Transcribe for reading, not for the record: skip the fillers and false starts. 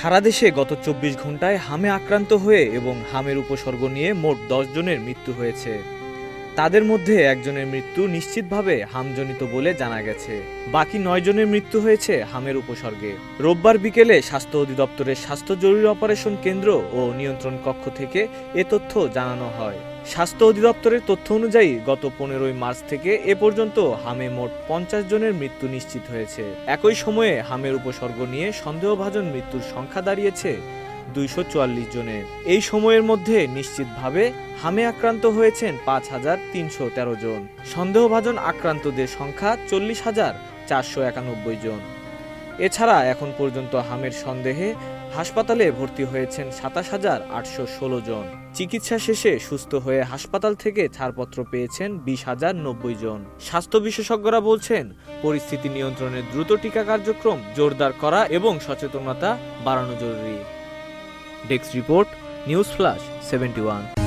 সারা দেশে গত ২৪ ঘন্টায় হামে আক্রান্ত হয়ে এবং হামের উপসর্গ নিয়ে মোট ১০ জনের মৃত্যু হয়েছে। তাদের মধ্যে একজনের মৃত্যু নিশ্চিতভাবে হামজনিত বলে জানা গেছে। বাকি ৯ জনের মৃত্যু হয়েছে হামের উপসর্গে। রোববার বিকেলে স্বাস্থ্য অধিদপ্তরের স্বাস্থ্য জরুরি অপারেশন কেন্দ্র ও নিয়ন্ত্রণ কক্ষ থেকে এ তথ্য জানানো হয়। স্বাস্থ্য অধিদপ্তরের তথ্য অনুযায়ী গত ১৫ই মার্চ থেকে এ পর্যন্ত হামে মোট ৫০ জনের মৃত্যু নিশ্চিত হয়েছে। একই সময়ে হামের উপসর্গ নিয়ে সন্দেহভাজন মৃত্যুর সংখ্যা দাঁড়িয়েছে ২৪৪ জনের। এই সময়ের মধ্যে নিশ্চিতভাবে হামে আক্রান্ত হয়েছেন ৫,৩১৩ জন। সন্দেহভাজন আক্রান্তদের সংখ্যা ৪০,৪৯১ জন। এছাড়া এখন পর্যন্ত হামের সন্দেহে হাসপাতালে ভর্তি হয়েছেন ২৭,৮১৬ জন। চিকিৎসা শেষে সুস্থ হয়ে হাসপাতাল থেকে ছাড়পত্র পেয়েছেন ২০,০৯০ জন। স্বাস্থ্য বিশেষজ্ঞরা বলছেন, পরিস্থিতি নিয়ন্ত্রণে দ্রুত টিকা কার্যক্রম জোরদার করা এবং সচেতনতা বাড়ানো জরুরি। Desk report, news flash 71।